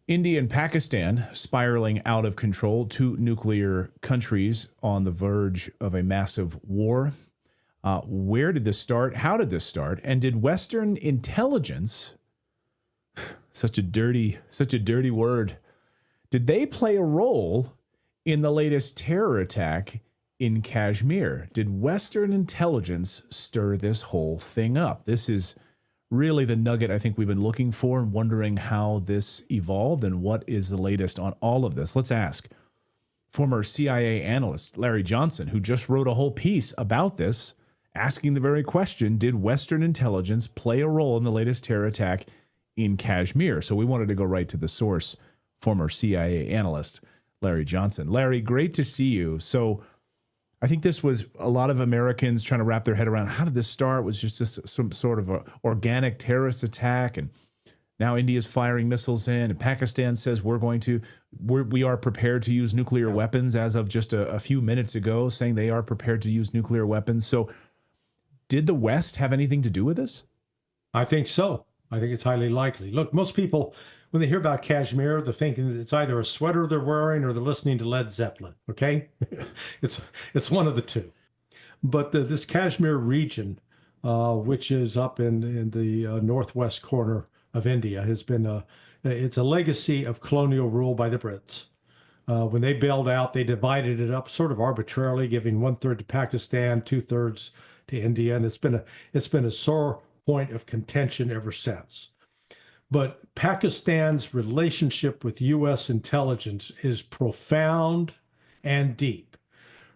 India and Pakistan spiraling out of control, two nuclear countries on the verge of a massive war. Where did this start? How did this start? And did Western intelligence, such a dirty word, did they play a role in the latest terror attack in Kashmir? Did Western intelligence stir this whole thing up? This is really the nugget I think we've been looking for, wondering how this evolved and what is the latest on all of this. Let's ask former CIA analyst Larry Johnson, who just wrote a whole piece about this, asking the very question, did Western intelligence play a role in the latest terror attack in Kashmir? So we wanted to go right to the source, former CIA analyst Larry Johnson. Larry, great to see you. So I think this was a lot of Americans trying to wrap their head around, how did this start? Was just some sort of a organic terrorist attack, and now India's firing missiles in, and Pakistan says we are prepared to use nuclear weapons as of just a few minutes ago, saying they are prepared to use nuclear weapons. So did the West have anything to do with this? I think so. I think it's highly likely. Look, most people, when they hear about Kashmir, they're thinking that it's either a sweater they're wearing or they're listening to Led Zeppelin. Okay, it's one of the two. But this Kashmir region, which is up in the northwest corner of India, has been it's a legacy of colonial rule by the Brits. When they bailed out, they divided it up sort of arbitrarily, giving 1/3 to Pakistan, 2/3 to India, and it's been a sore point of contention ever since. But Pakistan's relationship with U.S. intelligence is profound and deep.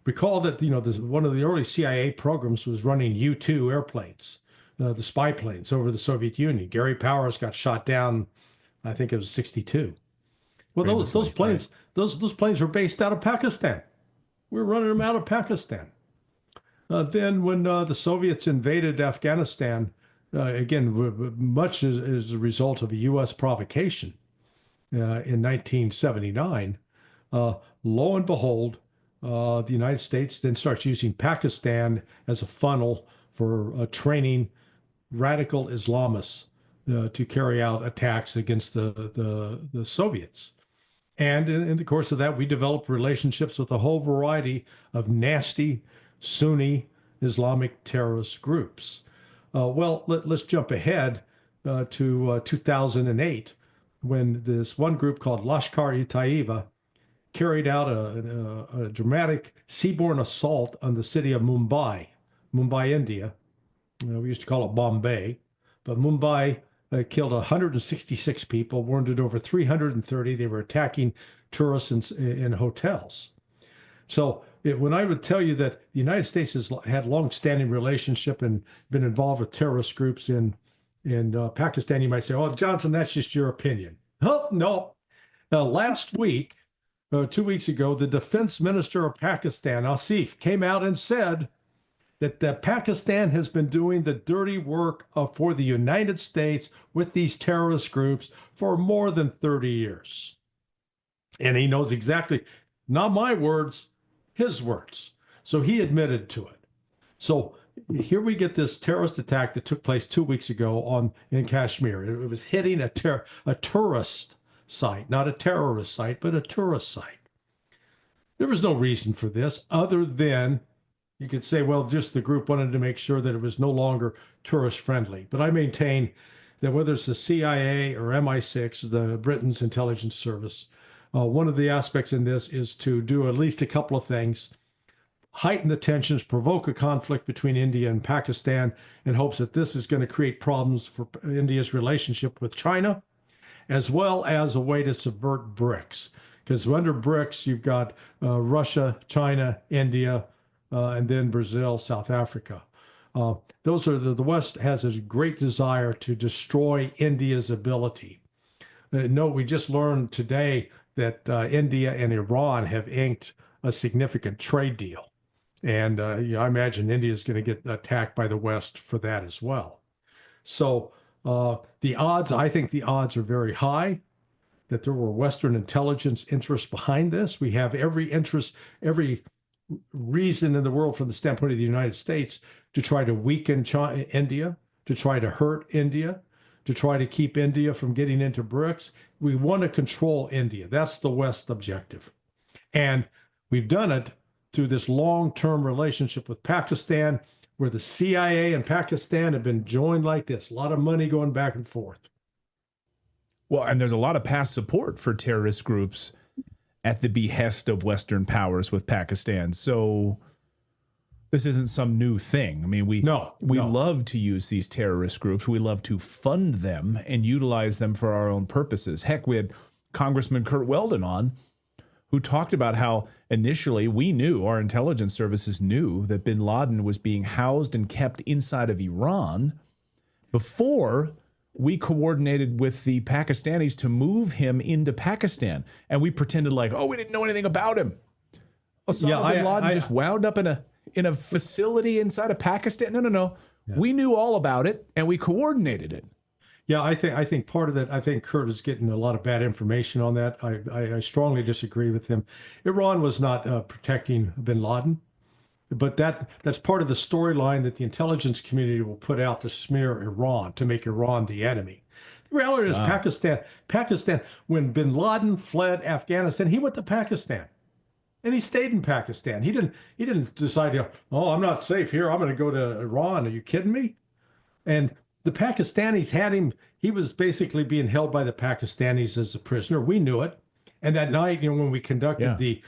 Recall that one of the early CIA programs was running U-2 airplanes, the spy planes over the Soviet Union. Gary Powers got shot down, I think it was 1962. Well, those planes, those planes were based out of Pakistan. We were running them out of Pakistan. Then when the Soviets invaded Afghanistan, again, much as a result of a U.S. provocation in 1979, lo and behold, the United States then starts using Pakistan as a funnel for training radical Islamists to carry out attacks against the Soviets. And in the course of that, we developed relationships with a whole variety of nasty Sunni Islamic terrorist groups. Let's jump ahead to 2008, when this one group called Lashkar-e-Taiba carried out a dramatic seaborne assault on the city of Mumbai, India. We used to call it Bombay, but Mumbai killed 166 people, wounded over 330. They were attacking tourists in hotels. So when I would tell you that the United States has had long-standing relationship and been involved with terrorist groups in Pakistan, you might say, "Oh, Johnson, that's just your opinion." Oh, no. Last week, 2 weeks ago, the defense minister of Pakistan, Asif, came out and said that Pakistan has been doing the dirty work for the United States with these terrorist groups for more than 30 years. And he knows exactly, not my words, his words. So he admitted to it. So here we get this terrorist attack that took place 2 weeks ago in Kashmir. It was hitting a tourist site, not a terrorist site, but a tourist site. There was no reason for this other than you could say, well, just the group wanted to make sure that it was no longer tourist friendly. But I maintain that whether it's the CIA or MI6, the Britain's intelligence service, one of the aspects in this is to do at least a couple of things: heighten the tensions, provoke a conflict between India and Pakistan in hopes that this is going to create problems for India's relationship with China, as well as a way to subvert BRICS. Because under BRICS, you've got Russia, China, India, and then Brazil, South Africa. Those are the West has a great desire to destroy India's ability. No, we just learned today that India and Iran have inked a significant trade deal. And I imagine India is going to get attacked by the West for that as well. So I think the odds are very high that there were Western intelligence interests behind this. We have every reason in the world from the standpoint of the United States to try to weaken India, to try to hurt India, to try to keep India from getting into BRICS. We want to control India. That's the West objective. And we've done it through this long-term relationship with Pakistan, where the CIA and Pakistan have been joined like this. A lot of money going back and forth. Well, and there's a lot of past support for terrorist groups at the behest of Western powers with Pakistan. So this isn't some new thing. I mean, we love to use these terrorist groups. We love to fund them and utilize them for our own purposes. Heck, we had Congressman Kurt Weldon on, who talked about how initially we knew, our intelligence services knew, that bin Laden was being housed and kept inside of Iran before we coordinated with the Pakistanis to move him into Pakistan. And we pretended like, oh, we didn't know anything about him. Osama bin Laden just wound up in a facility inside of Pakistan. No. Yeah. We knew all about it, and we coordinated it. Yeah, I think part of that, I think Kurt is getting a lot of bad information on that. I strongly disagree with him. Iran was not protecting bin Laden, but that's part of the storyline that the intelligence community will put out to smear Iran, to make Iran the enemy. The reality is Pakistan, when bin Laden fled Afghanistan, he went to Pakistan. And he stayed in Pakistan. He didn't decide, oh, I'm not safe here, I'm going to go to Iran. Are you kidding me? And the Pakistanis had him. He was basically being held by the Pakistanis as a prisoner. We knew it. And that night, when we conducted the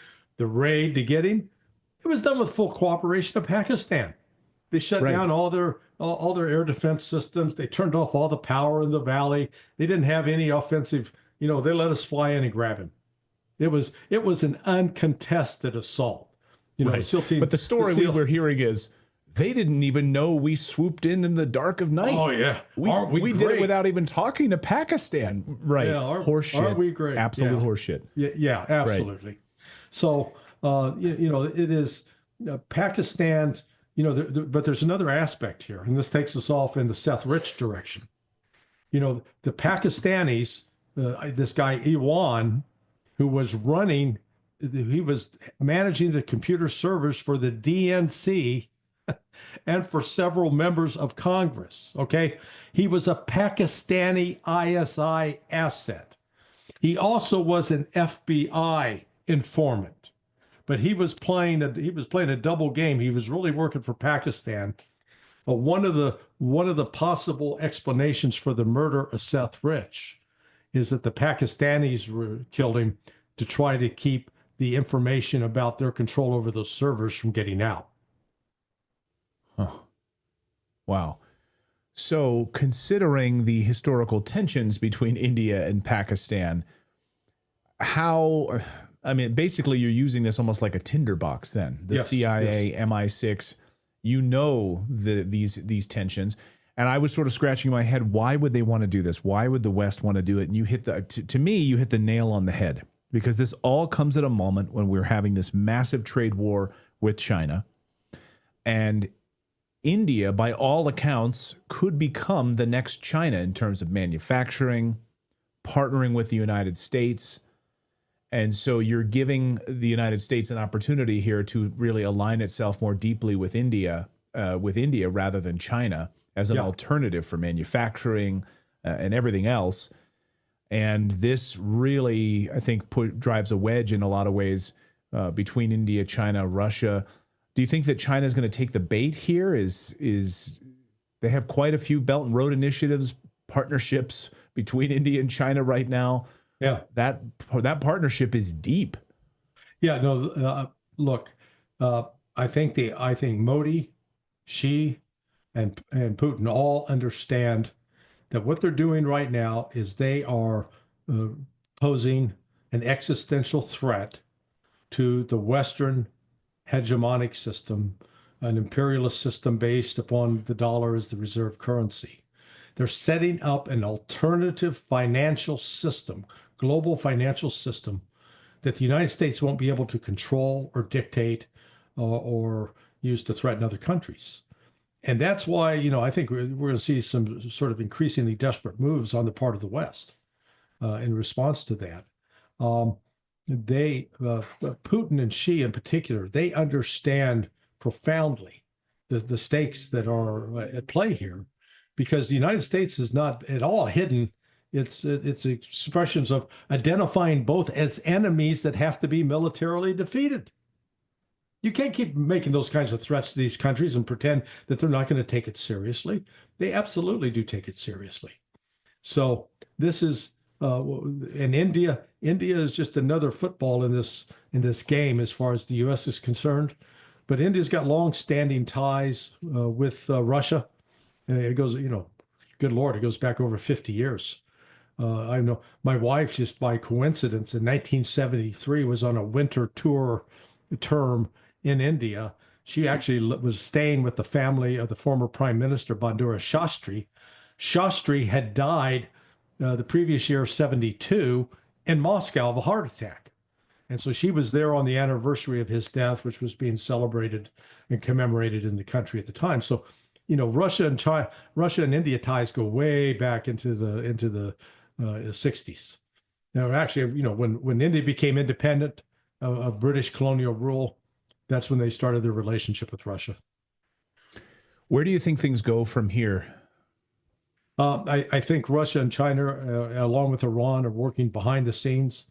raid to get him, it was done with full cooperation of Pakistan. They shut down all their air defense systems. They turned off all the power in the valley. They didn't have any offensive. They let us fly in and grab him. It was an uncontested assault. Right. The SEAL team, but the story we were hearing is they didn't even know we swooped in the dark of night. Oh yeah, we did it without even talking to Pakistan. Right? Yeah, horseshit. Aren't we great? Absolute horseshit. Yeah, absolutely. Right. So it is Pakistan. But there's another aspect here, and this takes us off in the Seth Rich direction. The Pakistanis, this guy Ewan, who was he was managing the computer servers for the DNC and for several members of Congress. Okay. He was a Pakistani ISI asset. He also was an FBI informant, but he was playing a double game. He was really working for Pakistan. But one of the possible explanations for the murder of Seth Rich is that the Pakistanis killed him to try to keep the information about their control over those servers from getting out. Huh. Wow. So considering the historical tensions between India and Pakistan, basically you're using this almost like a tinderbox then. The CIA, yes. MI6, these tensions. And I was sort of scratching my head, why would they want to do this? Why would the West want to do it? And you hit you hit the nail on the head, because this all comes at a moment when we're having this massive trade war with China. And India, by all accounts, could become the next China in terms of manufacturing, partnering with the United States. And so you're giving the United States an opportunity here to really align itself more deeply with India rather than China as an alternative for manufacturing and everything else. And this really, I think, drives a wedge in a lot of ways between India, China, Russia. Do you think that China is going to take the bait here? Is they have quite a few Belt and Road initiatives, partnerships between India and China right now. Yeah, that partnership is deep. Yeah, no. Look, I think Modi, Xi, and Putin all understand that what they're doing right now is they are posing an existential threat to the Western hegemonic system, an imperialist system based upon the dollar as the reserve currency. They're setting up an alternative financial system, global financial system, that the United States won't be able to control or dictate or use to threaten other countries. And that's why, I think we're going to see some sort of increasingly desperate moves on the part of the West in response to that. Putin and Xi in particular, they understand profoundly the stakes that are at play here. because the United States is not at all hidden. It's expressions of identifying both as enemies that have to be militarily defeated. You can't keep making those kinds of threats to these countries and pretend that they're not going to take it seriously. They absolutely do take it seriously. So this is, and India is just another football in this game as far as the U.S. is concerned. But India's got long-standing ties with Russia. It goes, good Lord, it goes back over 50 years. I know my wife, just by coincidence, in 1973 was on a winter tour term in India. She actually was staying with the family of the former Prime Minister Bandura Shastri. Shastri had died the previous year, 72, in Moscow of a heart attack. And so she was there on the anniversary of his death, which was being celebrated and commemorated in the country at the time. So, Russia and India ties go way back into the 60s. Now, actually, when India became independent of British colonial rule, that's when they started their relationship with Russia. Where do you think things go from here? I think Russia and China, along with Iran, are working behind the scenes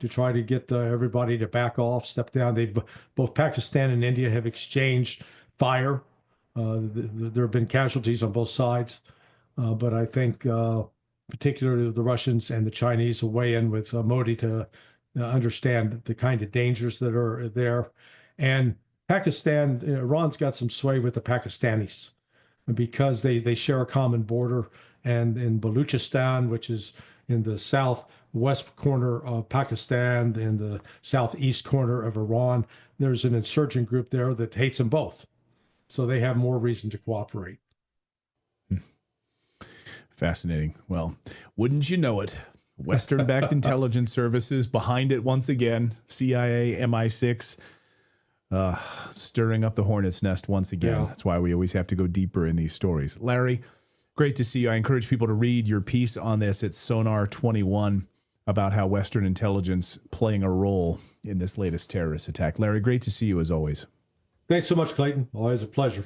to try to get everybody to back off, step down. Both Pakistan and India have exchanged fire. There have been casualties on both sides, but I think particularly the Russians and the Chinese will weigh in with Modi to understand the kind of dangers that are there. And Pakistan, Iran's got some sway with the Pakistanis because they share a common border. And in Baluchistan, which is in the southwest corner of Pakistan and the southeast corner of Iran, there's an insurgent group there that hates them both. So they have more reason to cooperate. Fascinating. Well, wouldn't you know it? Western-backed intelligence services behind it once again. CIA, MI6, stirring up the hornet's nest once again. Yeah. That's why we always have to go deeper in these stories. Larry, great to see you. I encourage people to read your piece on this at Sonar 21 about how Western intelligence playing a role in this latest terrorist attack. Larry, great to see you as always. Thanks so much, Clayton. Always a pleasure.